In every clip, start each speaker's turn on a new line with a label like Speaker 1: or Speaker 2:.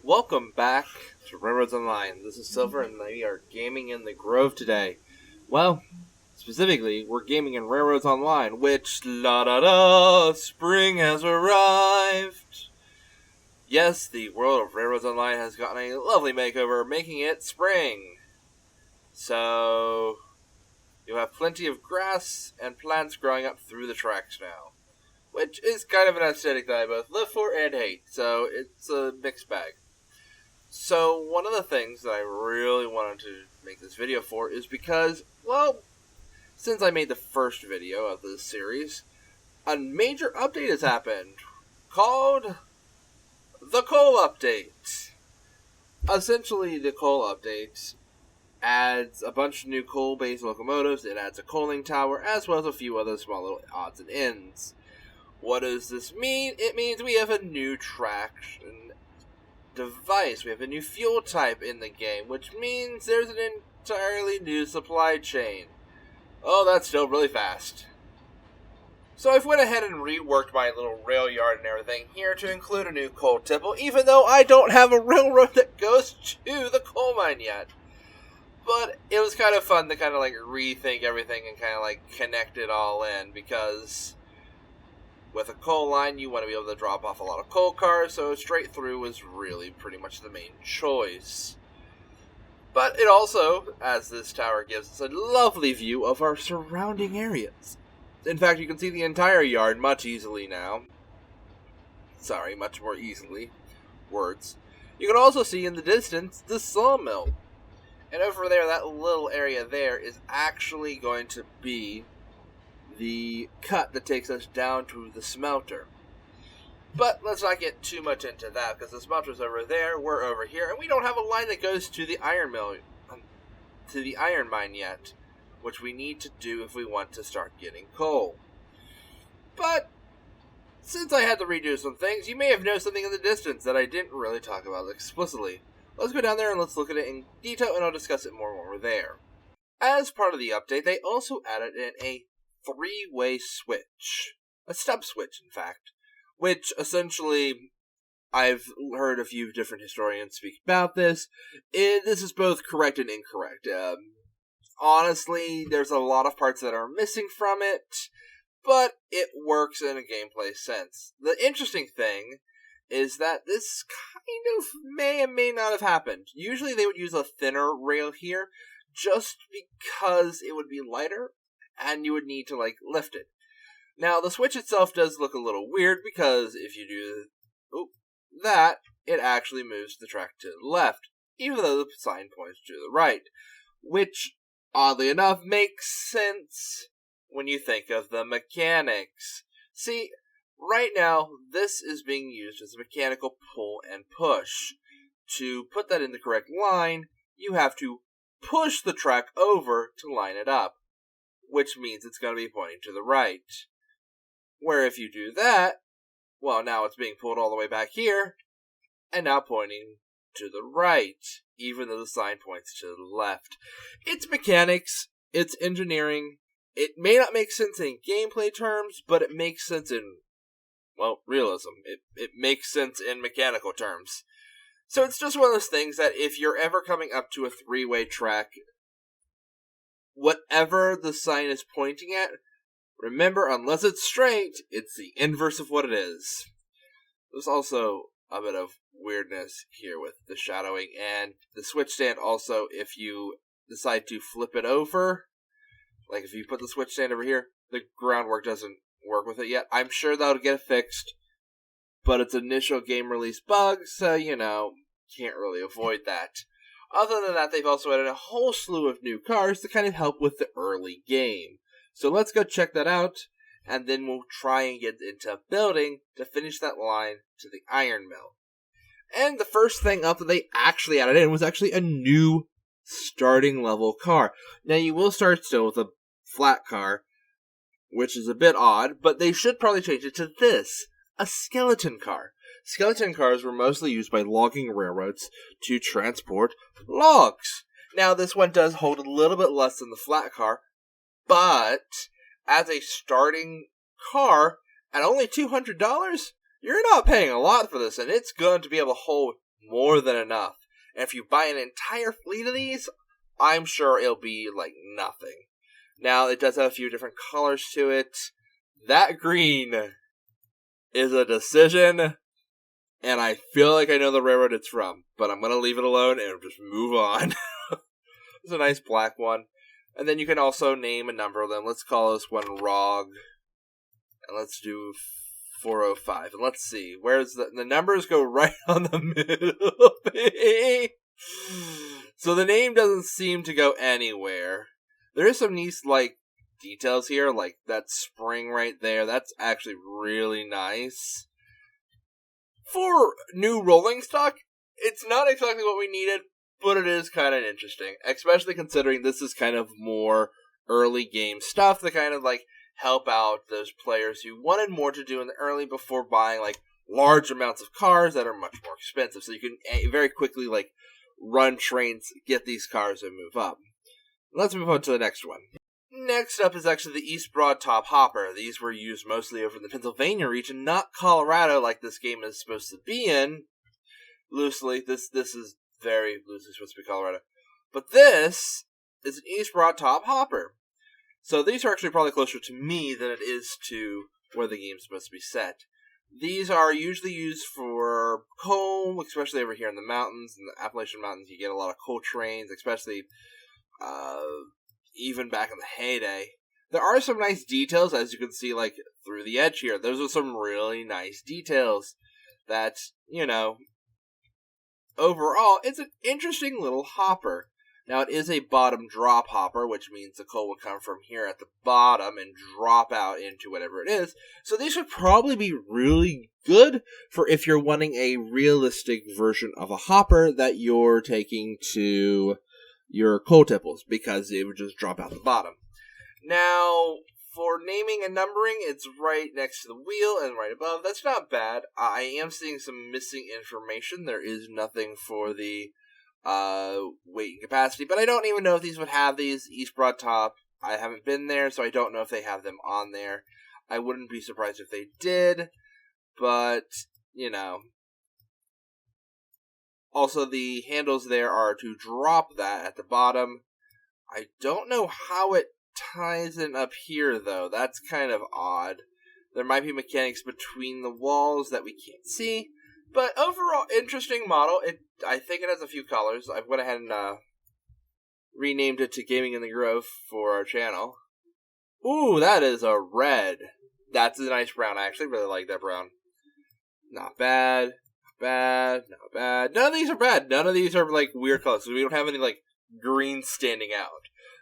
Speaker 1: Welcome back to Railroads Online. This is Silver, and we are gaming in the Grove today. Well, specifically, we're gaming in Railroads Online, which, spring has arrived. Yes, the world of Railroads Online has gotten a lovely makeover, making it spring. So, you have plenty of grass and plants growing up through the tracks now, which is kind of an aesthetic that I both live for and hate, so it's a mixed bag. So, one of the things that I really wanted to make this video for is because, well, since I made the first video of this series, a major update has happened called the Coal Update. Essentially, the Coal Update adds a bunch of new coal-based locomotives, it adds a coaling tower, as well as a few other small little odds and ends. What does this mean? It means we have a new traction device. We have a new fuel type in the game, which means there's an entirely new supply chain. Oh, that's still really fast. So I've went ahead and reworked my little rail yard and everything here to include a new coal tipple, even though I don't have a railroad that goes to the coal mine yet. But it was kind of fun to kind of like rethink everything and kind of like connect it all in, because with a coal line, you want to be able to drop off a lot of coal cars, so straight through was really pretty much the main choice. But it also, as this tower gives us a lovely view of our surrounding areas. In fact, you can see the entire yard much easily now. Sorry, much more easily. Words. You can also see in the distance the sawmill. And over there, that little area there is actually going to be the cut that takes us down to the smelter. But let's not get too much into that, because the smelter's over there, we're over here, and we don't have a line that goes to the iron mill, to the iron mine yet, which we need to do if we want to start getting coal. But since I had to redo some things, you may have noticed something in the distance that I didn't really talk about explicitly. Let's go down there and let's look at it in detail, and I'll discuss it more when we're there. As part of the update, they also added in a three-way switch. A stub switch, in fact. Which, essentially, I've heard a few different historians speak about this. This is both correct and incorrect. Honestly, there's a lot of parts that are missing from it, but it works in a gameplay sense. The interesting thing is that this kind of may and may not have happened. Usually they would use a thinner rail here, just because it would be lighter, and you would need to, like, lift it. Now, the switch itself does look a little weird, because if you do that, it actually moves the track to the left, even though the sign points to the right. Which, oddly enough, makes sense when you think of the mechanics. See, right now, this is being used as a mechanical pull and push. To put that in the correct line, you have to push the track over to line it up, which means it's going to be pointing to the right. Where if you do that, well, now it's being pulled all the way back here, and now pointing to the right, even though the sign points to the left. It's mechanics, it's engineering. It may not make sense in gameplay terms, but it makes sense in, well, realism. It makes sense in mechanical terms. So it's just one of those things that if you're ever coming up to a three-way track, whatever the sign is pointing at, remember, unless it's straight, it's the inverse of what it is. There's also a bit of weirdness here with the shadowing, and the switch stand also, if you decide to flip it over, like if you put the switch stand over here, the groundwork doesn't work with it yet. I'm sure that'll get fixed, but it's an initial game release bug, so, can't really avoid that. Other than that, they've also added a whole slew of new cars to kind of help with the early game. So let's go check that out, and then we'll try and get into building to finish that line to the iron mill. And the first thing up that they actually added in was actually a new starting level car. Now, you will start still with a flat car, which is a bit odd, but they should probably change it to this, a skeleton car. Skeleton cars were mostly used by logging railroads to transport logs. Now, this one does hold a little bit less than the flat car, but as a starting car, at only $200, you're not paying a lot for this, and it's going to be able to hold more than enough. And if you buy an entire fleet of these, I'm sure it'll be like nothing. Now, it does have a few different colors to it. That green is a decision, and I feel like I know the railroad it's from, but I'm going to leave it alone and just move on. It's a nice black one. And then you can also name a number of them. Let's call this one ROG. And let's do 405. And let's see. Where's the numbers go right on the middle. So the name doesn't seem to go anywhere. There is some nice, like, details here. Like, that spring right there. That's actually really nice. For new rolling stock, it's not exactly what we needed, but it is kind of interesting. Especially considering this is kind of more early game stuff to kind of, like, help out those players who wanted more to do in the early before buying, like, large amounts of cars that are much more expensive. So you can very quickly, like, run trains, get these cars, and move up. Let's move on to the next one. Next up is actually the East Broad Top Hopper. These were used mostly over in the Pennsylvania region, not Colorado like this game is supposed to be in. Loosely, this is very loosely supposed to be Colorado. But this is an East Broad Top Hopper. So these are actually probably closer to me than it is to where the game's supposed to be set. These are usually used for coal, especially over here in the mountains. In the Appalachian Mountains, you get a lot of coal trains, especially even back in the heyday. There are some nice details, as you can see, like, through the edge here. Those are some really nice details that, you know, overall, it's an interesting little hopper. Now, it is a bottom drop hopper, which means the coal would come from here at the bottom and drop out into whatever it is. So these would probably be really good for if you're wanting a realistic version of a hopper that you're taking to your coal tipples, because it would just drop out the bottom. Now, for naming and numbering, it's right next to the wheel and right above. That's not bad. I am seeing some missing information. There is nothing for the weight and capacity, but I don't even know if these would have these. East Broad Top, I haven't been there, so I don't know if they have them on there. I wouldn't be surprised if they did, but, you know. Also, the handles there are to drop that at the bottom. I don't know how it ties in up here, though. That's kind of odd. There might be mechanics between the walls that we can't see. But overall, interesting model. I think it has a few colors. I went ahead and renamed it to Gaming in the Grove for our channel. Ooh, that is a red. That's a nice brown. I actually really like that brown. Not bad. Not bad. Not bad. None of these are bad. None of these are, like, weird colors. So we don't have any, like, green standing out.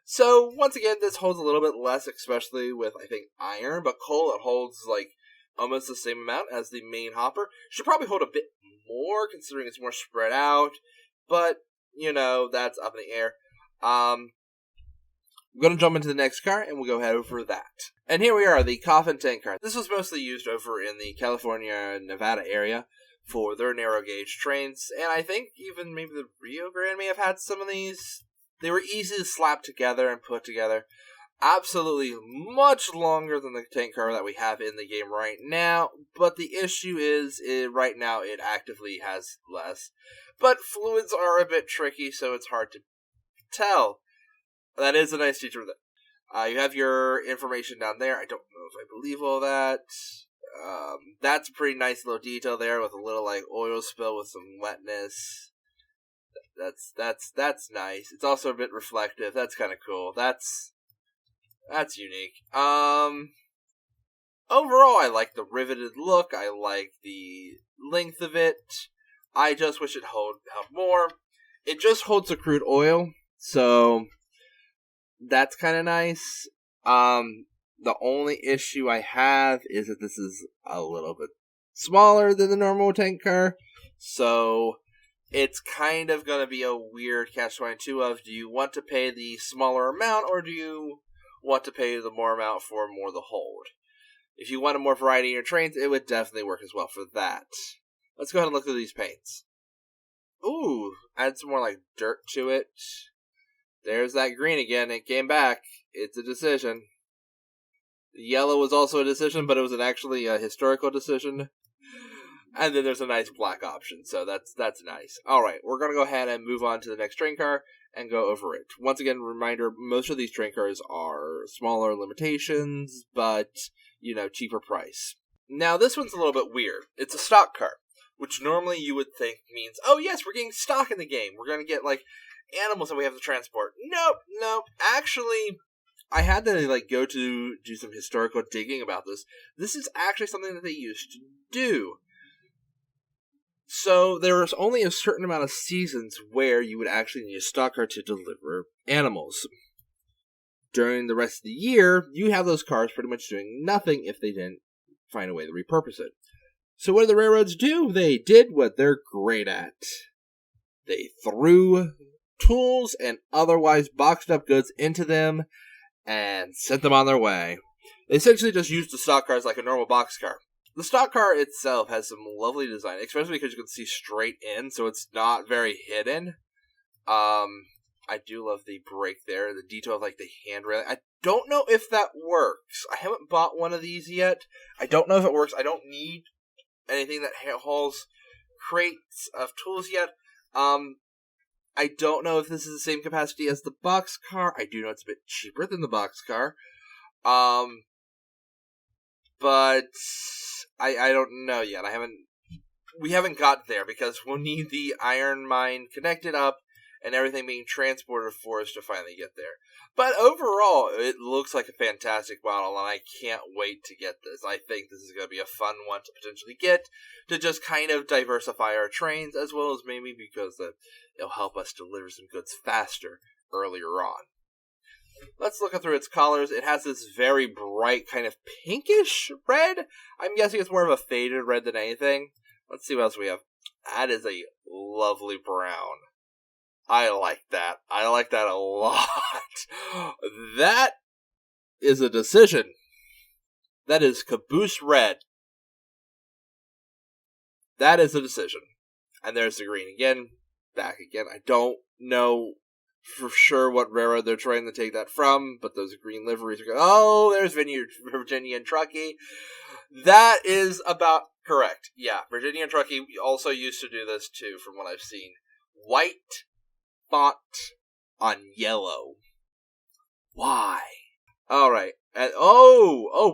Speaker 1: So, once again, this holds a little bit less, especially with, I think, iron. But coal, it holds, like, almost the same amount as the main hopper. Should probably hold a bit more, considering it's more spread out. But, you know, that's up in the air. I'm going to jump into the next car, and we'll go ahead over that. And here we are, the coffin tank car. This was mostly used over in the California, Nevada area for their narrow gauge trains. And I think even maybe the Rio Grande may have had some of these. They were easy to slap together and put together. Absolutely much longer than the tank car that we have in the game right now, but the issue is, right now it actively has less. But fluids are a bit tricky, so it's hard to tell. That is a nice feature of it. You have your information down there. I don't know if I believe all that. That's a pretty nice little detail there with a little, like, oil spill with some wetness. That's nice. It's also a bit reflective. That's kind of cool. That's unique. Overall, I like the riveted look. I like the length of it. I just wish it held more. It just holds the crude oil, so that's kind of nice. The only issue I have is that this is a little bit smaller than the normal tank car, so it's kind of going to be a weird catch-22 of, do you want to pay the smaller amount, or do you want to pay the more amount for more to hold? If you wanted more variety in your trains, it would definitely work as well for that. Let's go ahead and look at these paints. Ooh, add some more, like, dirt to it. There's that green again. It came back. It's a decision. The yellow was also a decision, but it was actually a historical decision. And then there's a nice black option, so that's nice. Alright, we're going to go ahead and move on to the next train car and go over it. Once again, reminder, most of these train cars are smaller limitations, but, cheaper price. Now, this one's a little bit weird. It's a stock car, which normally you would think means, oh yes, we're getting stock in the game. We're going to get, animals that we have to transport. Nope. Actually, I had to, go to do some historical digging about this. This is actually something that they used to do. So, there was only a certain amount of seasons where you would actually need a stock car to deliver animals. During the rest of the year, you have those cars pretty much doing nothing if they didn't find a way to repurpose it. So what did the railroads do? They did what they're great at. They threw tools and otherwise boxed up goods into them and sent them on their way. They essentially just used the stock cars like a normal box car. The stock car itself has some lovely design, especially because you can see straight in, so it's not very hidden. I do love the brake there, the detail of the handrail. I don't know if that works. I haven't bought one of these yet. I don't know if it works. I don't need anything that hauls crates of tools yet. I don't know if this is the same capacity as the box car. I do know it's a bit cheaper than the box car. But I don't know yet. We haven't got there because we'll need the iron mine connected up and everything being transported for us to finally get there. But overall, it looks like a fantastic model, and I can't wait to get this. I think this is going to be a fun one to potentially get, to just kind of diversify our trains, as well as maybe because it'll help us deliver some goods faster earlier on. Let's look through its colors. It has this very bright kind of pinkish red. I'm guessing it's more of a faded red than anything. Let's see what else we have. That is a lovely brown. I like that. I like that a lot. That is a decision. That is caboose red. That is a decision. And there's the green again. Back again. I don't know for sure what railroad they're trying to take that from, but those green liveries are going, oh, there's Virginia and Truckee. That is about correct. Yeah, Virginia and Truckee also used to do this too, from what I've seen. White font on yellow. Why? Alright. And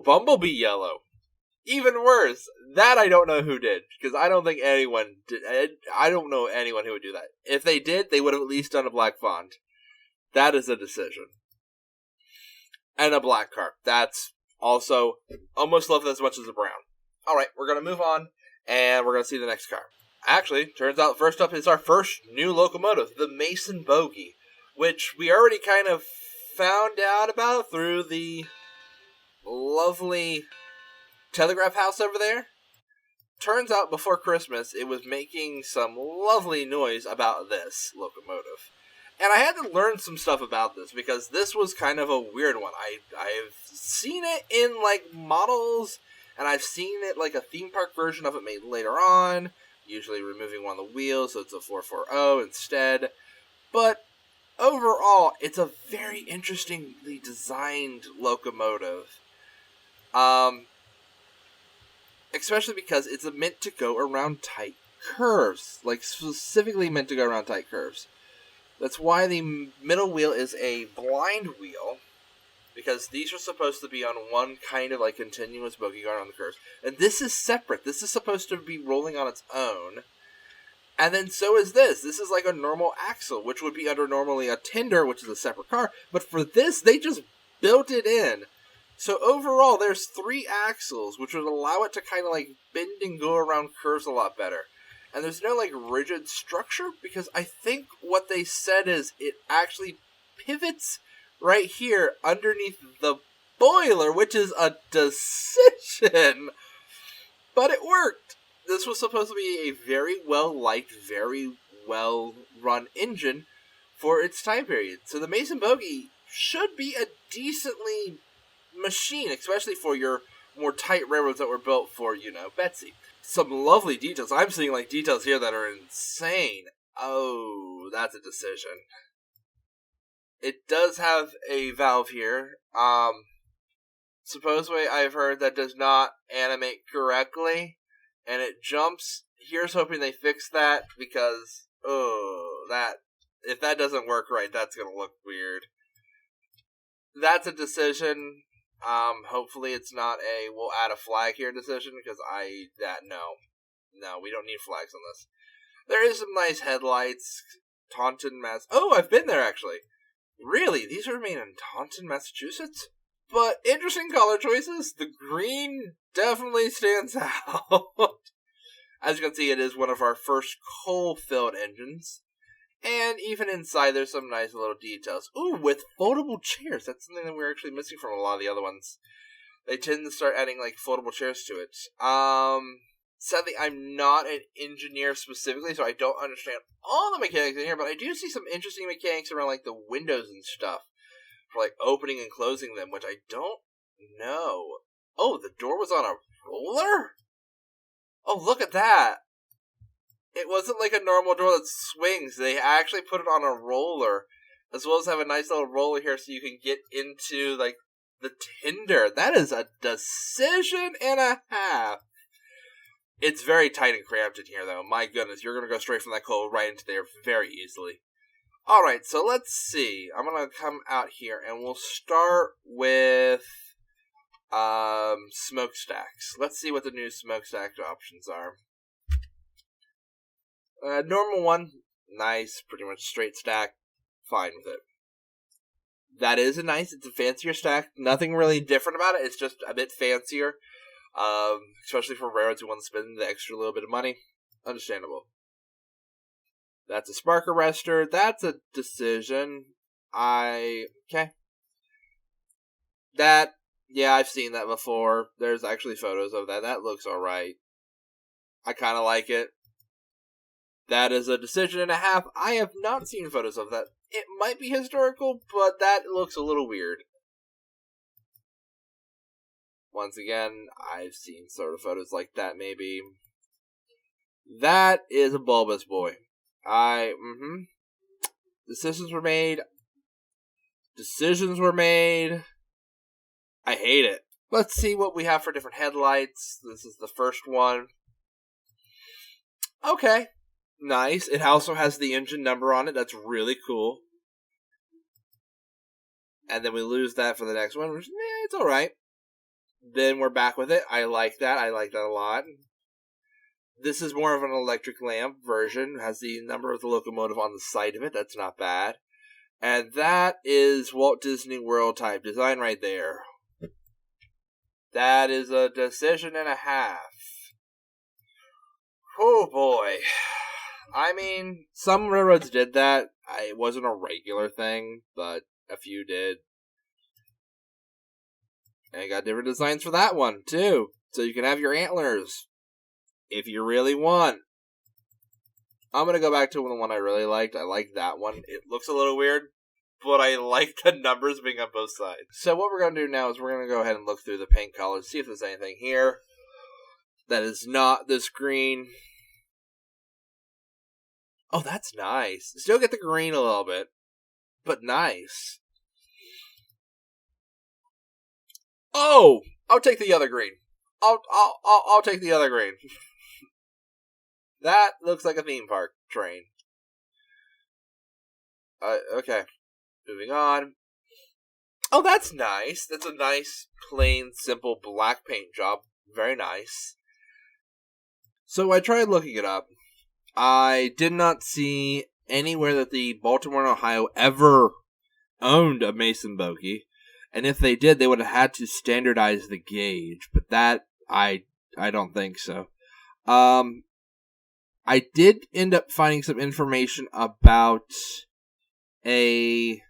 Speaker 1: Bumblebee yellow. Even worse. That I don't know who did, because I don't think anyone did. I don't know anyone who would do that. If they did, they would have at least done a black font. That is a decision. And a black car. That's also almost love it as much as the brown. Alright, we're going to move on, and we're going to see the next car. Actually, turns out first up is our first new locomotive, the Mason Bogie, which we already kind of found out about through the lovely telegraph house over there. Turns out before Christmas, it was making some lovely noise about this locomotive. And I had to learn some stuff about this, because this was kind of a weird one. I've seen it in, models, and I've seen it, a theme park version of it made later on, usually removing one of the wheels, so it's a 440 instead. But overall, it's a very interestingly designed locomotive. Especially because it's meant to go around tight curves. Specifically meant to go around tight curves. That's why the middle wheel is a blind wheel, because these are supposed to be on one kind of continuous bogie going on the curves. And this is separate. This is supposed to be rolling on its own. And then so is this. This is like a normal axle, which would be under normally a tender, which is a separate car. But for this, they just built it in. So overall, there's 3 axles, which would allow it to kind of bend and go around curves a lot better. And there's no rigid structure, because I think what they said is it actually pivots right here underneath the boiler, which is a decision. But it worked. This was supposed to be a very well-liked, very well-run engine for its time period. So the Mason Bogie should be a decently machine, especially for your more tight railroads that were built for, Betsy. Some lovely details. I'm seeing details here that are insane. Oh, that's a decision. It does have a valve here. Supposedly I've heard that does not animate correctly. and it jumps. Here's hoping they fix that, because, if that doesn't work right, that's going to look weird. That's a decision. Hopefully it's not a, we'll add a flag here decision, because no, we don't need flags on this. There is some nice headlights. Taunton, I've been there, actually. Really? These are made in Taunton, Massachusetts? But interesting color choices. The green definitely stands out. As you can see, it is one of our first coal-filled engines. And even inside, there's some nice little details. Ooh, with foldable chairs. That's something that we're actually missing from a lot of the other ones. They tend to start adding, like, foldable chairs to it. Sadly, I'm not an engineer specifically, so I don't understand all the mechanics in here, but I do see some interesting mechanics around, like, the windows and stuff. For, like, opening and closing them, which I don't know. Oh, the door was on a roller? Oh, look at that. It wasn't like a normal door that swings. They actually put it on a roller, as well as have a nice little roller here so you can get into, like, the tinder. That is a decision and a half. It's very tight and cramped in here, though. My goodness, you're going to go straight from that coal right into there very easily. Alright, so let's see. I'm going to come out here, and we'll start with smokestacks. Let's see what the new smokestack options are. Normal one, nice, pretty much straight stack, fine with it. That is it's a fancier stack. Nothing really different about it, it's just a bit fancier. Especially for railroads who want to spend the extra little bit of money. Understandable. That's a spark arrestor. That's a decision. Okay. I've seen that before. There's actually photos of that. That looks alright. I kind of like it. That is a decision and a half. I have not seen photos of that. It might be historical, but that looks a little weird. Once again, I've seen sort of photos like that, maybe. That is a bulbous boy. Decisions were made. I hate it. Let's see what we have for different headlights. This is the first one. Okay. Nice. It also has the engine number on it. That's really cool. And then we lose that for the next one, which, it's alright. Then we're back with it. I like that. I like that a lot. This is more of an electric lamp version. Has the number of the locomotive on the side of it. That's not bad. And that is Walt Disney World type design right there. That is a decision and a half. Oh boy. I mean, some railroads did that. It wasn't a regular thing, but a few did. And I got different designs for that one, too. So you can have your antlers. If you really want. I'm going to go back to the one I really liked. I like that one. It looks a little weird, but I like the numbers being on both sides. So what we're going to do now is we're going to go ahead and look through the paint colors, see if there's anything here that is not this green. Oh, that's nice. Still get the green a little bit, but nice. Oh, I'll take the other green. I'll take the other green. That looks like a theme park train. Okay. Moving on. Oh, that's nice. That's a nice, plain, simple black paint job. Very nice. So I tried looking it up. I did not see anywhere that the Baltimore and Ohio ever owned a Mason bogie. And if they did, they would have had to standardize the gauge. But that, I don't think so. I did end up finding some information about a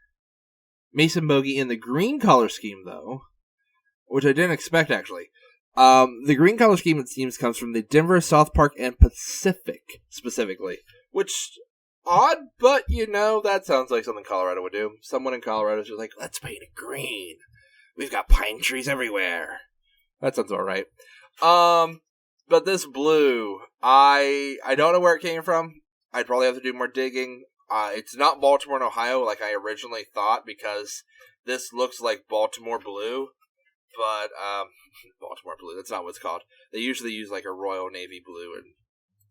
Speaker 1: Mason bogie in the green color scheme, though. Which I didn't expect, actually. The green color scheme, it seems, comes from the Denver, South Park, and Pacific, specifically. Which, odd, but, that sounds like something Colorado would do. Someone in Colorado is just like, let's paint it green. We've got pine trees everywhere. That sounds alright. But this blue, I don't know where it came from. I'd probably have to do more digging. It's not Baltimore and Ohio like I originally thought, because this looks like Baltimore blue. but Baltimore blue. That's not what it's called. They usually use like a Royal Navy blue and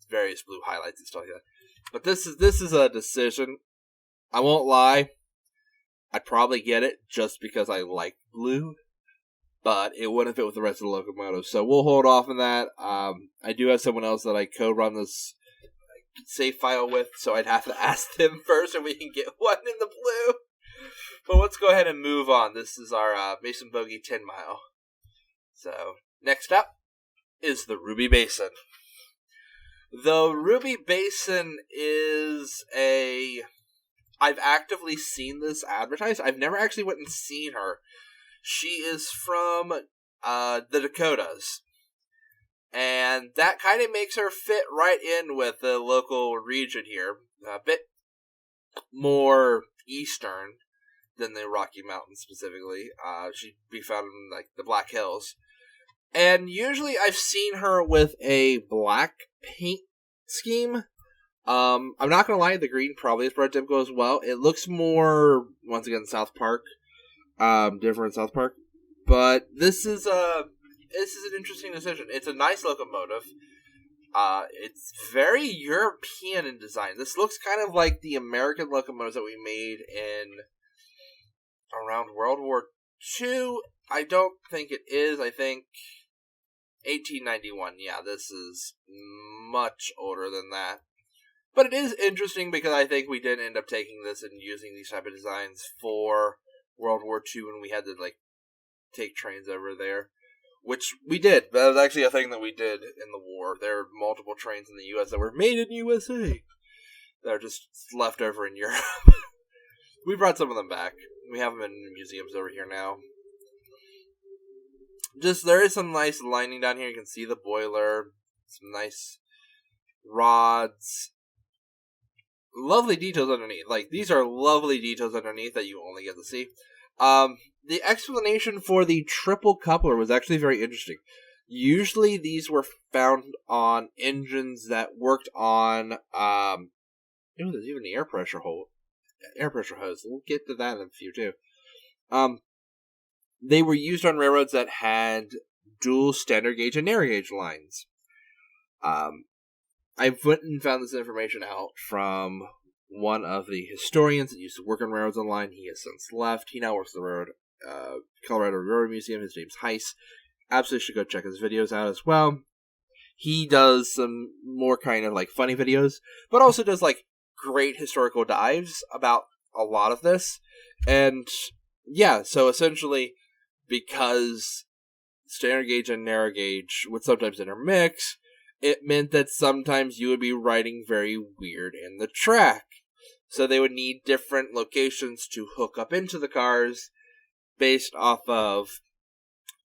Speaker 1: various blue highlights and stuff like that. But this is a decision. I won't lie. I'd probably get it just because I like blue, but it wouldn't fit with the rest of the locomotives. So we'll hold off on that. I do have someone else that I co-run this save file with, so I'd have to ask them first if we can get one in the blue. But let's go ahead and move on. This is our Mason Bogey 10 mile. So next up is the Ruby Basin. The Ruby Basin is I've actively seen this advertised. I've never actually went and seen her. She is from the Dakotas. And that kind of makes her fit right in with the local region here. A bit more eastern than the Rocky Mountains specifically. She'd be found in like the Black Hills. And usually I've seen her with a black paint scheme. I'm not going to lie, the green probably is prototypical as well. It looks more, once again, South Park. Different South Park. But this is an interesting decision. It's a nice locomotive. It's very European in design. This looks kind of like the American locomotives that we made in around World War II. I don't think it is. I think 1891. Yeah, this is much older than that. But it is interesting because I think we did end up taking this and using these type of designs for World War II when we had to like take trains over there. Which we did. That was actually a thing that we did in the war. There are multiple trains in the U.S. that were made in USA. That are just left over in Europe. We brought some of them back. We have them in museums over here now. There is some nice lining down here. You can see the boiler. Some nice rods. Lovely details underneath. Like, these are lovely details underneath that you only get to see. The explanation for the triple coupler was actually very interesting. Usually these were found on engines that worked on, there's even the air pressure hose. We'll get to that in a few too. They were used on railroads that had dual standard gauge and narrow gauge lines. I went and found this information out from one of the historians that used to work on railroads online. He has since left. He now works at the Colorado Railroad Museum. His name's Heiss. Absolutely should go check his videos out as well. He does some more kind of like funny videos, but also does like great historical dives about a lot of this. And yeah, so essentially, because standard gauge and narrow gauge would sometimes intermix, it meant that sometimes you would be riding very weird in the track. So they would need different locations to hook up into the cars based off of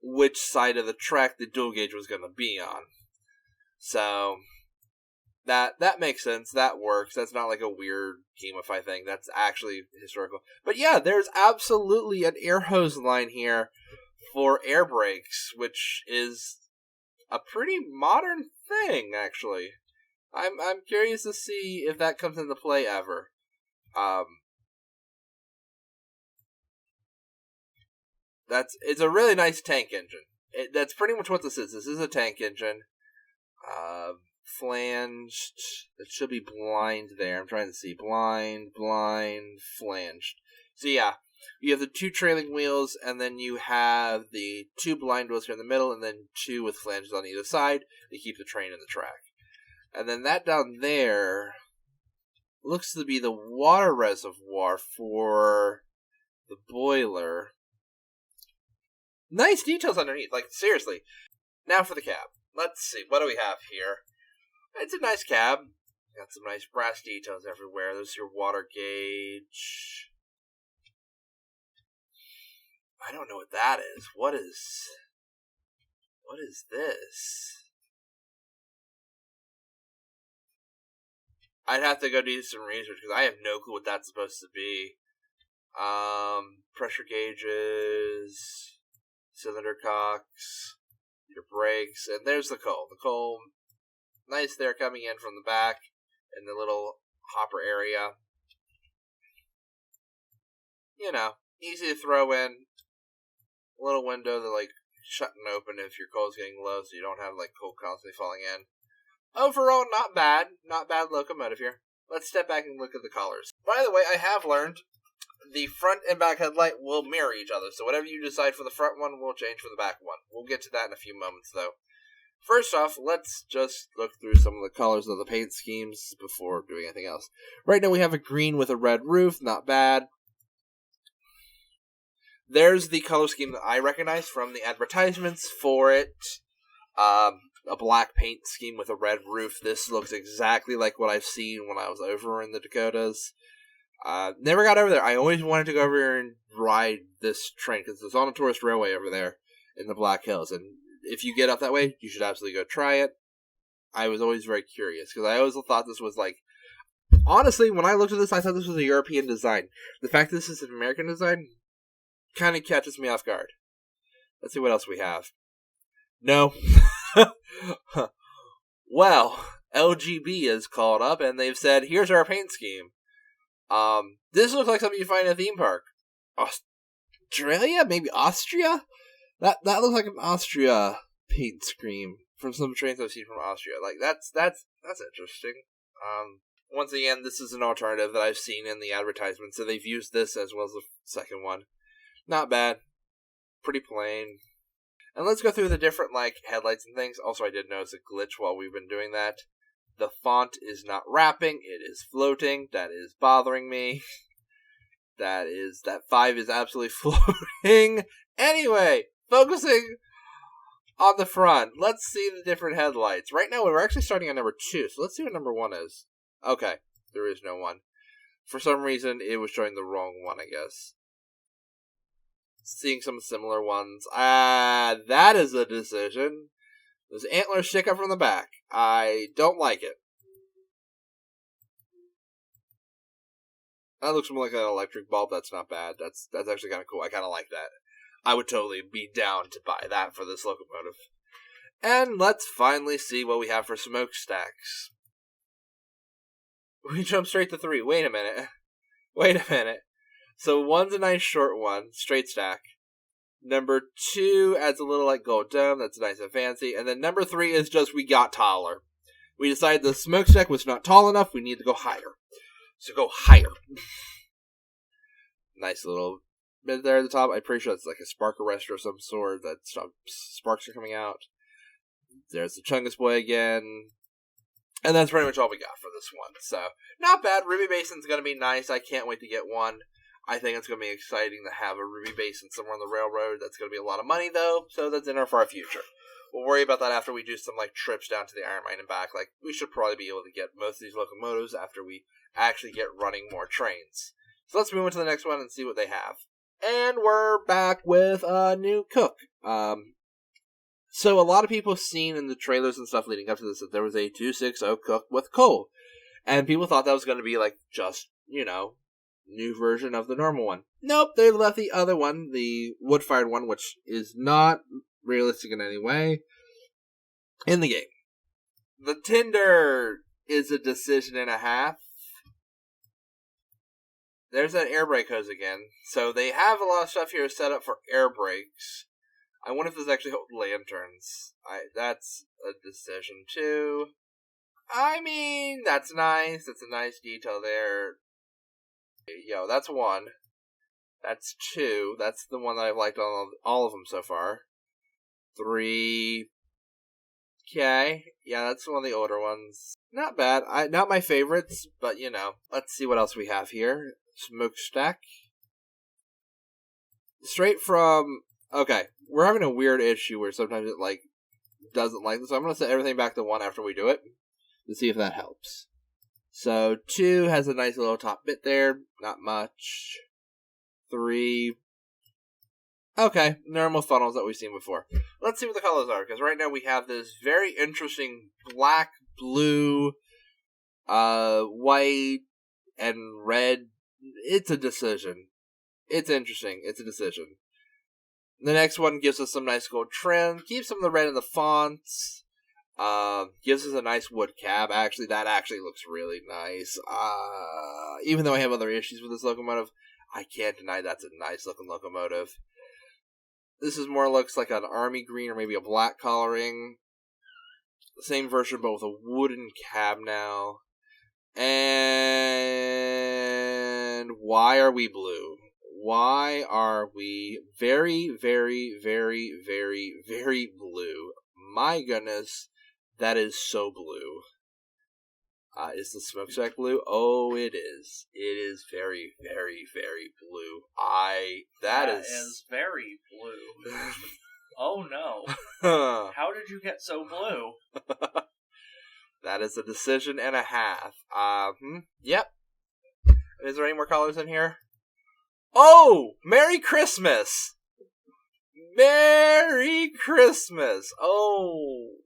Speaker 1: which side of the track the dual gauge was going to be on. So that makes sense. That works. That's not like a weird gamify thing. That's actually historical. But yeah, there's absolutely an air hose line here for air brakes, which is a pretty modern thing, actually. I'm curious to see if that comes into play ever. It's a really nice tank engine. That's pretty much what this is. This is a tank engine. Flanged. It should be blind there. I'm trying to see. Blind, flanged. So yeah, you have the two trailing wheels, and then you have the two blind wheels here in the middle, and then two with flanges on either side to keep the train in the track. And then that down there looks to be the water reservoir for the boiler. Nice details underneath, like seriously. Now for the cab. Let's see, what do we have here? It's a nice cab. Got some nice brass details everywhere. There's your water gauge. I don't know what that is. What is this? I'd have to go do some research because I have no clue what that's supposed to be. Pressure gauges, cylinder cocks, your brakes, and there's the coal. The coal, nice there coming in from the back in the little hopper area. You know, easy to throw in. little window that, like, shut and open if your coal's getting low so you don't have, like, coal constantly falling in. Overall, not bad. Not bad locomotive here. Let's step back and look at the colors. By the way, I have learned the front and back headlight will mirror each other. So whatever you decide for the front one will change for the back one. We'll get to that in a few moments, though. First off, let's just look through some of the colors of the paint schemes before doing anything else. Right now we have a green with a red roof. Not bad. There's the color scheme that I recognize from the advertisements for it. A black paint scheme with a red roof. This looks exactly like what I've seen when I was over in the Dakotas. Never got over there. I always wanted to go over here and ride this train because it's on a tourist railway over there in the Black Hills. And if you get up that way, you should absolutely go try it. I was always very curious because I always thought this was like... Honestly, when I looked at this, I thought this was a European design. The fact that this is an American design kind of catches me off guard. Let's see what else we have. No. Well, LGB is called up and they've said, here's our paint scheme. This looks like something you find in a theme park. Australia? Maybe Austria? That looks like an Austria paint scheme from some trains I've seen from Austria. Like, that's interesting. Once again, this is an alternative that I've seen in the advertisement, so they've used this as well as the second one. Not bad. Pretty plain. And let's go through the different, like, headlights and things. Also, I did notice a glitch while we've been doing that. The font is not wrapping, it is floating. That is bothering me. That 5 is absolutely floating. Anyway, focusing on the front. Let's see the different headlights. Right now, we're actually starting on number 2, so let's see what number 1 is. Okay, there is no 1. For some reason, it was showing the wrong one, I guess. Seeing some similar ones. That is a decision. Those antlers stick up from the back. I don't like it. That looks more like an electric bulb. That's not bad. That's actually kind of cool. I kind of like that. I would totally be down to buy that for this locomotive. And let's finally see what we have for smokestacks. We jump straight to 3. Wait a minute. So 1's a nice short one, straight stack. Number 2 adds a little like gold dome, that's nice and fancy. And then number 3 is just we got taller. We decided the smokestack was not tall enough, we need to go higher. So go higher. Nice little bit there at the top. I'm pretty sure it's like a spark arrestor of some sort that sparks are coming out. There's the Chungus boy again. And that's pretty much all we got for this one. So, not bad. Ruby Basin's going to be nice. I can't wait to get one. I think it's going to be exciting to have a Ruby Basin somewhere on the railroad. That's going to be a lot of money, though, so that's in our far future. We'll worry about that after we do some, like, trips down to the Iron Mine and back. Like, we should probably be able to get most of these locomotives after we actually get running more trains. So let's move on to the next one and see what they have. And we're back with a new cook. So a lot of people have seen in the trailers and stuff leading up to this that there was a 260 cook with coal. And people thought that was going to be, like, just, new version of the normal one. Nope, they left the other one, the wood-fired one, which is not realistic in any way, in the game. The Tinder is a decision and a half. There's that air brake hose again. So they have a lot of stuff here set up for air brakes. I wonder if this actually holds lanterns. That's a decision too. I mean, that's nice. That's a nice detail there. Yo, that's 1. That's 2. That's the one that I've liked on all of them so far. 3. Okay. Yeah, that's one of the older ones. Not bad. Not my favorites, but Let's see what else we have here. Smokestack. Straight from... Okay, we're having a weird issue where sometimes it, doesn't like this. So I'm going to set everything back to 1 after we do it to see if that helps. So 2 has a nice little top bit there. Not much. 3. Okay, normal funnels that we've seen before. Let's see what the colors are, because right now we have this very interesting black, blue, white, and red. It's a decision. It's interesting. It's a decision. The next one gives us some nice gold trim. Keeps some of the red in the fonts. Gives us a nice wood cab. Actually, that actually looks really nice. Even though I have other issues with this locomotive, I can't deny that's a nice looking locomotive. This is more looks like an army green or maybe a black coloring. The same version, but with a wooden cab now. And why are we blue? Why are we very, very, very, very, very blue? My goodness, that is so blue. Is the smokestack blue? Oh, it is. It is very, very, very blue. That is
Speaker 2: very blue. Oh no. How did you get so blue?
Speaker 1: That is a decision and a half. Yep. Is there any more colors in here? Oh! Merry Christmas! Merry Christmas! Oh,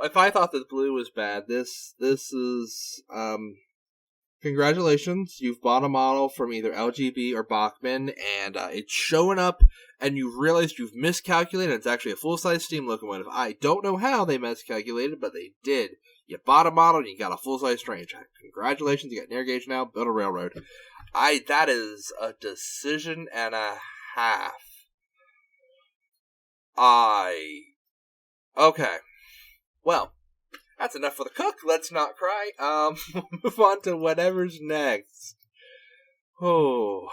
Speaker 1: if I thought that blue was bad, this is, congratulations. You've bought a model from either LGB or Bachmann, and it's showing up, and you realized you've miscalculated. It's actually a full-size steam locomotive. I don't know how they miscalculated, but they did. You bought a model, and you got a full-size train track. Congratulations, you got an air gauge now, build a railroad. That is a decision and a half. Okay. Well, that's enough for the cook. Let's not cry. We'll move on to whatever's next. Oh.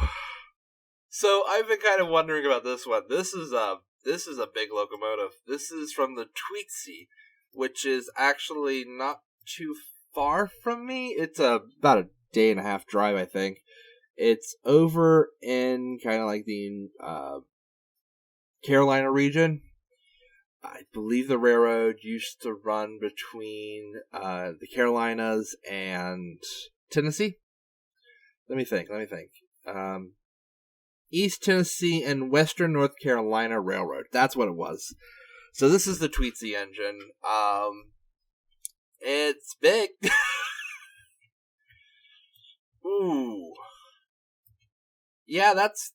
Speaker 1: So, I've been kind of wondering about this one. This is a big locomotive. This is from the Tweetsy, which is actually not too far from me. It's about a day and a half drive, I think. It's over in kind of like the Carolina region. I believe the railroad used to run between the Carolinas and Tennessee. Let me think. East Tennessee and Western North Carolina Railroad. That's what it was. So this is the Tweetsy engine. It's big. Ooh. Yeah, that's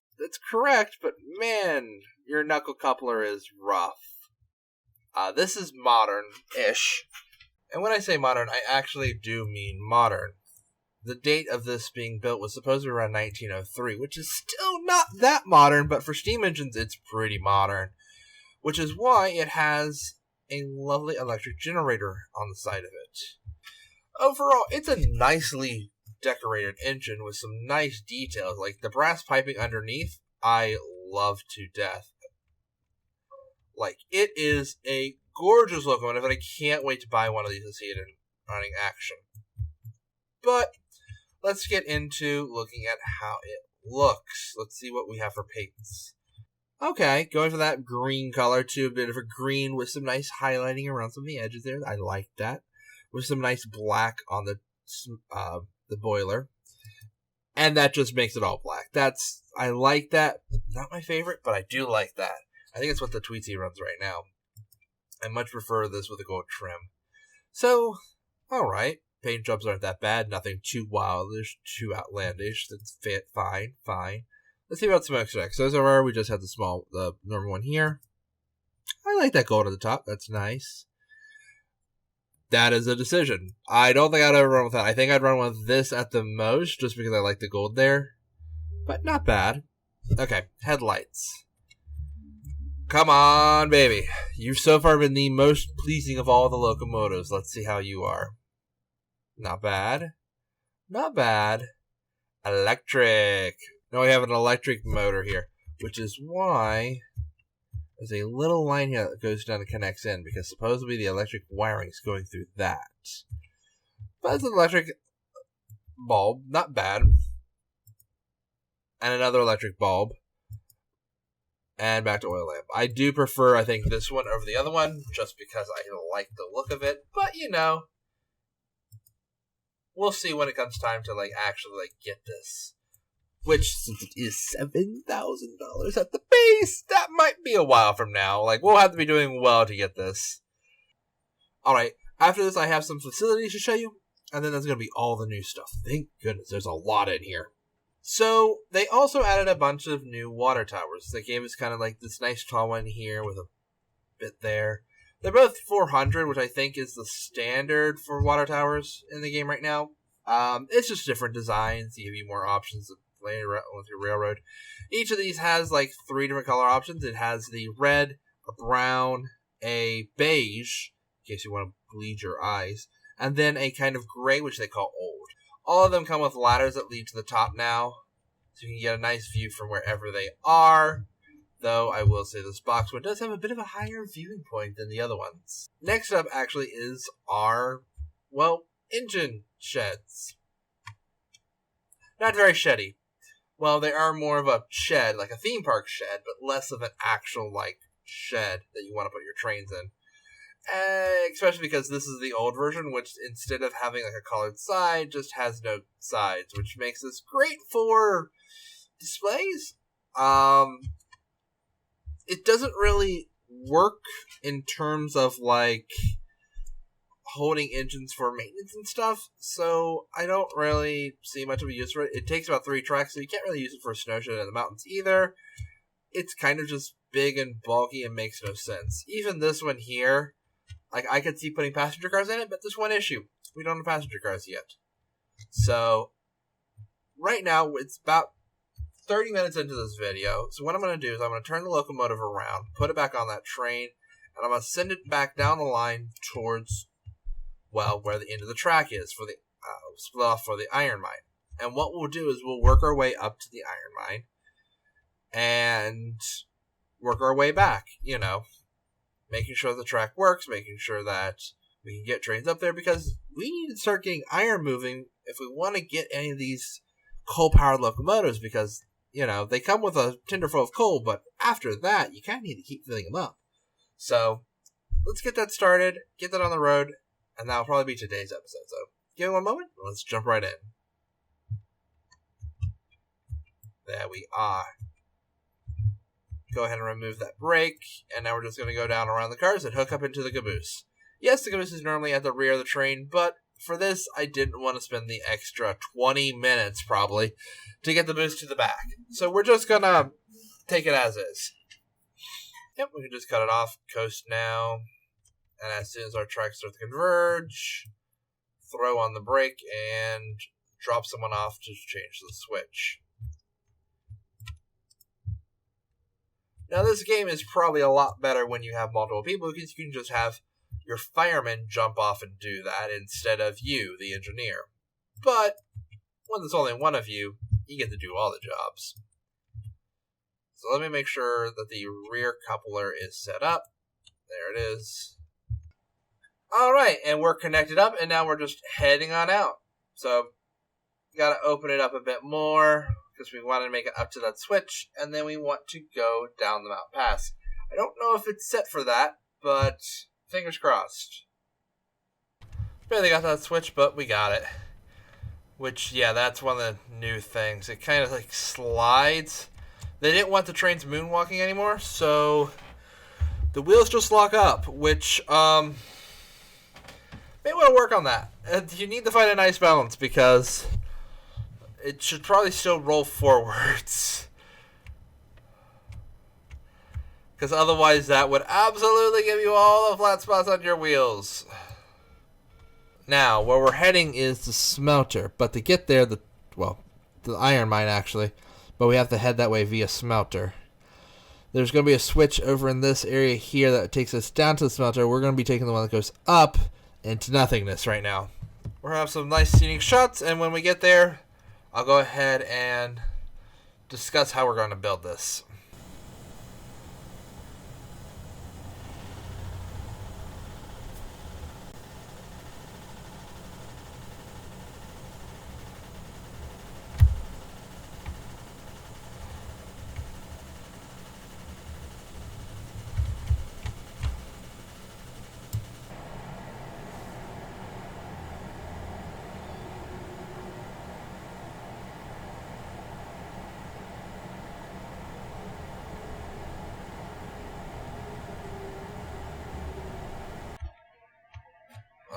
Speaker 1: correct, but man, your knuckle coupler is rough. This is modern-ish. And when I say modern, I actually do mean modern. The date of this being built was supposed to be around 1903, which is still not that modern, but for steam engines, it's pretty modern. Which is why it has a lovely electric generator on the side of it. Overall, it's a nicely decorated engine with some nice details, like the brass piping underneath, I love to death. Like, it is a gorgeous locomotive, and I can't wait to buy one of these and see it in running action. But let's get into looking at how it looks. Let's see what we have for paints. Okay, going for that green color to a bit of a green with some nice highlighting around some of the edges there. I like that. With some nice black on the boiler. And that just makes it all black. I like that. Not my favorite, but I do like that. I think it's what the Tweetsy runs right now. I much prefer this with a gold trim. So, alright. Paint jobs aren't that bad. Nothing too wildish, too outlandish. That's fine. Let's see about smokestacks. So, so far, we just had the normal one here. I like that gold at the top. That's nice. That is a decision. I don't think I'd ever run with that. I think I'd run with this at the most, just because I like the gold there. But not bad. Okay, headlights. Come on, baby. You've so far been the most pleasing of all the locomotives. Let's see how you are. Not bad. Electric. Now we have an electric motor here, which is why there's a little line here that goes down and connects in, because supposedly the electric wiring is going through that. But it's an electric bulb. Not bad. And another electric bulb. And back to oil lamp. I do prefer, I think, this one over the other one, just because I like the look of it. But, we'll see when it comes time to, actually, get this. Which, since it is $7,000 at the base, that might be a while from now. We'll have to be doing well to get this. Alright, after this, I have some facilities to show you. And then that's going to be all the new stuff. Thank goodness, there's a lot in here. So, they also added a bunch of new water towers. They gave us kind of this nice tall one here with a bit there. They're both 400, which I think is the standard for water towers in the game right now. It's just different designs to give you more options of playing with your railroad. Each of these has like 3 different color options. It has the red, a brown, a beige, in case you want to bleed your eyes, and then a kind of gray, which they call old. All of them come with ladders that lead to the top now, so you can get a nice view from wherever they are. Though I will say this box one does have a bit of a higher viewing point than the other ones. Next up actually is our, well, engine sheds. Not very sheddy. Well, they are more of a shed, like a theme park shed, but less of an actual, like, shed that you want to put your trains in. Especially because this is the old version, which instead of having like a colored side, just has no sides, which makes this great for displays. It doesn't really work in terms of like holding engines for maintenance and stuff, so I don't really see much of a use for it. It takes about 3 tracks, so you can't really use it for a snow shed in the mountains either. It's kind of just big and bulky and makes no sense. Even this one here, like, I could see putting passenger cars in it, but there's one issue. We don't have passenger cars yet. So, right now, it's about 30 minutes into this video. So what I'm going to do is I'm going to turn the locomotive around, put it back on that train, and I'm going to send it back down the line towards, well, where the end of the track is for the split off for the iron mine. And what we'll do is we'll work our way up to the iron mine and work our way back, you know, making sure the track works, making sure that we can get trains up there, because we need to start getting iron moving if we want to get any of these coal-powered locomotives, because, you know, they come with a tinder full of coal, but after that, you kind of need to keep filling them up. So, let's get that started, get that on the road, and that'll probably be today's episode. So, give me one moment, let's jump right in. There we are. Go ahead and remove that brake, and now we're just going to go down around the cars and hook up into the caboose. Yes, the caboose is normally at the rear of the train, but for this, I didn't want to spend the extra 20 minutes, probably, to get the caboose to the back. So we're just going to take it as is. Yep, we can just cut it off, coast now, and as soon as our tracks start to converge, throw on the brake and drop someone off to change the switch. Now, this game is probably a lot better when you have multiple people, because you can just have your firemen jump off and do that instead of you, the engineer. But when there's only one of you, you get to do all the jobs. So let me make sure that the rear coupler is set up. There it is. Alright, and we're connected up, and now we're just heading on out. So, gotta open it up a bit more, because we want to make it up to that switch, and then we want to go down the mountain pass. I don't know if it's set for that, but fingers crossed. Barely got that switch, but we got it. Which, yeah, that's one of the new things. It kind of like slides. They didn't want the trains moonwalking anymore, so the wheels just lock up, which may want to work on that. And you need to find a nice balance, because it should probably still roll forwards. Because otherwise that would absolutely give you all the flat spots on your wheels. Now, where we're heading is the smelter. But to get there, the iron mine actually. But we have to head that way via smelter. There's going to be a switch over in this area here that takes us down to the smelter. We're going to be taking the one that goes up into nothingness right now. We're going to have some nice scenic shots, and when we get there, I'll go ahead and discuss how we're going to build this.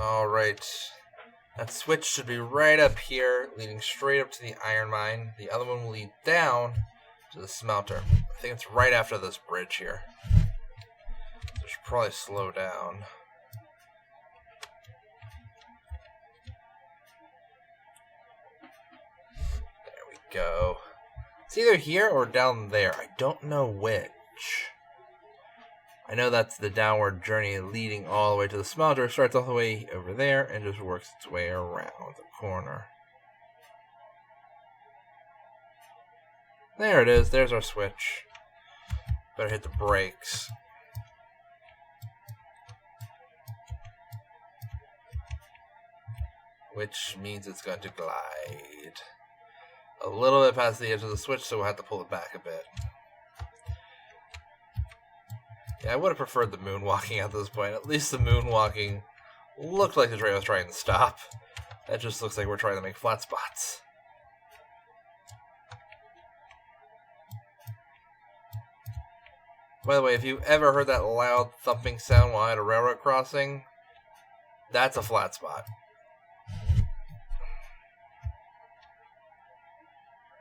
Speaker 1: Alright, that switch should be right up here, leading straight up to the iron mine. The other one will lead down to the smelter. I think it's right after this bridge here. I should probably slow down. There we go. It's either here or down there. I don't know which. I know that's the downward journey leading all the way to the smelter. It starts all the way over there and just works its way around the corner. There it is. There's our switch. Better hit the brakes. Which means it's going to glide a little bit past the edge of the switch, so we'll have to pull it back a bit. Yeah, I would have preferred the moonwalking at this point. At least the moonwalking looked like the train was trying to stop. That just looks like we're trying to make flat spots. By the way, if you ever heard that loud thumping sound while at a railroad crossing, that's a flat spot.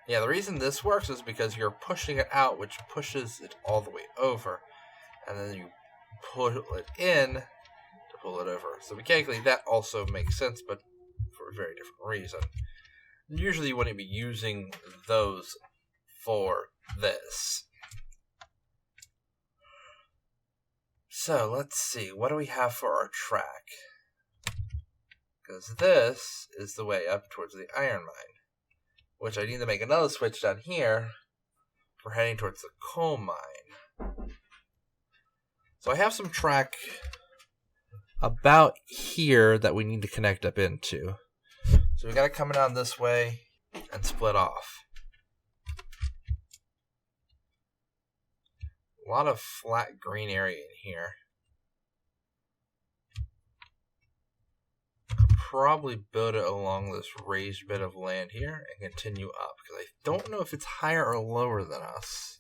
Speaker 1: Yeah, the reason this works is because you're pushing it out, which pushes it all the way over. And then you pull it in to pull it over. So mechanically, that also makes sense, but for a very different reason. Usually you wouldn't be using those for this. So, let's see. What do we have for our track? Because this is the way up towards the iron mine. Which I need to make another switch down here for heading towards the coal mine. So I have some track about here that we need to connect up into. So we got it coming down this way and split off. A lot of flat green area in here. Probably build it along this raised bit of land here and continue up, because I don't know if it's higher or lower than us.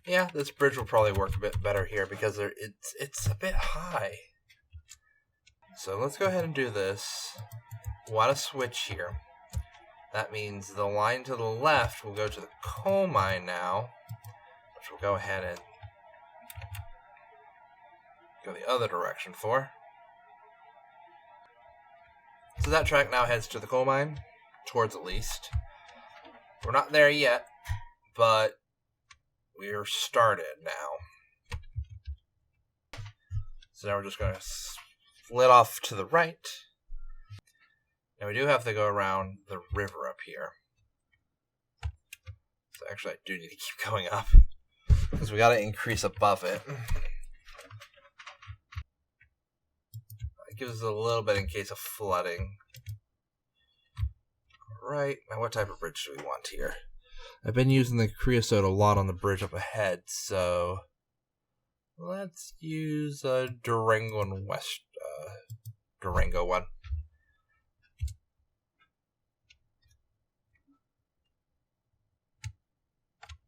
Speaker 1: Yeah, this bridge will probably work a bit better here because it's a bit high. So let's go ahead and do this. We'll add a switch here. That means the line to the left will go to the coal mine now, which we'll go ahead and go the other direction for. So that track now heads to the coal mine, towards at least. We're not there yet, but we're started now. So now we're just going to split off to the right. Now we do have to go around the river up here. So actually I do need to keep going up, because we got to increase above it. It gives us a little bit in case of flooding. Alright, now what type of bridge do we want here? I've been using the creosote a lot on the bridge up ahead, so let's use a Durango and Durango one.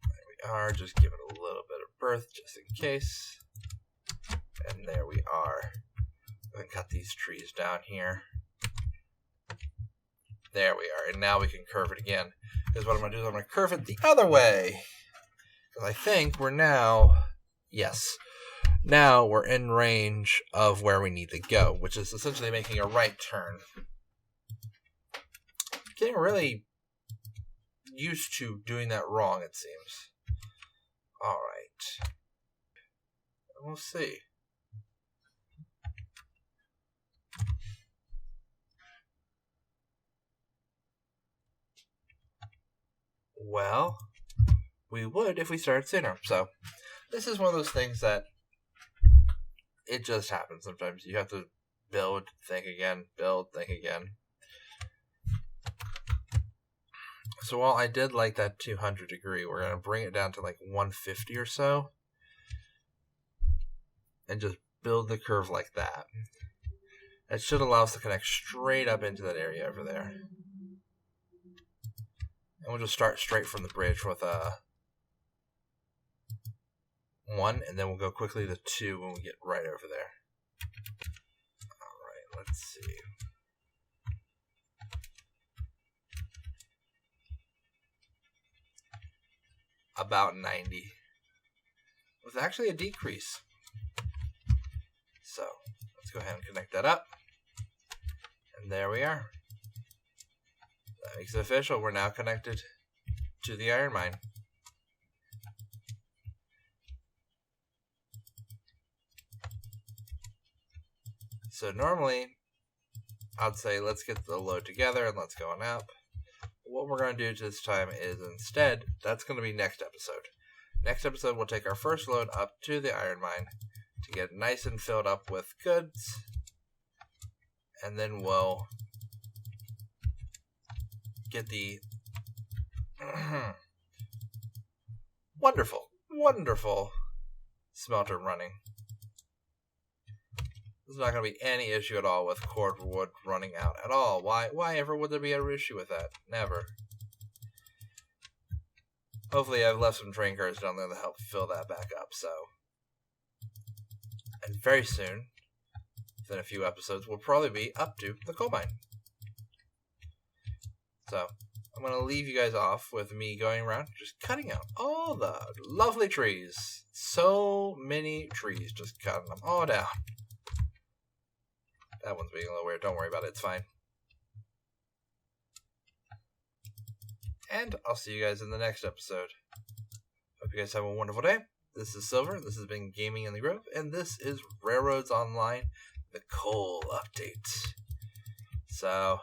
Speaker 1: There we are, just give it a little bit of berth just in case. And there we are. I'm going to cut these trees down here. There we are, and now we can curve it again. Because what I'm going to do is I'm going to curve it the other way. Because I think we're now, yes, now we're in range of where we need to go, which is essentially making a right turn. Getting really used to doing that wrong, it seems. Alright. We'll see. Well, we would if we started sooner. So, this is one of those things that it just happens sometimes. You have to build, think again, build, think again. So while I did like that 200 degree, we're going to bring it down to like 150 or so. And just build the curve like that. It should allow us to connect straight up into that area over there. And we'll just start straight from the bridge with a 1, and then we'll go quickly to 2 when we get right over there. Alright, let's see. about 90. With actually a decrease. So, let's go ahead and connect that up. And there we are. That makes it official. We're now connected to the iron mine. So normally, I'd say let's get the load together and let's go on up. What we're going to do this time is instead, that's going to be next episode. Next episode, we'll take our first load up to the iron mine to get nice and filled up with goods. And then we'll get the wonderful smelter running. There's not going to be any issue at all with cordwood running out at all. Why ever would there be an issue with that? Never. Hopefully I've left some train cars down there to help fill that back up, so. And very soon, within a few episodes, we'll probably be up to the coal mine. So, I'm going to leave you guys off with me going around, just cutting out all the lovely trees. So many trees, just cutting them all down. That one's being a little weird. Don't worry about it. It's fine. And I'll see you guys in the next episode. Hope you guys have a wonderful day. This is Silver. This has been Gaming in the Grove. And this is Railroads Online, the coal update. So,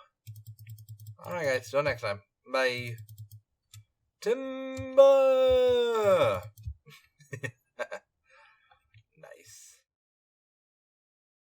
Speaker 1: alright guys. Till next time. Bye. Timber!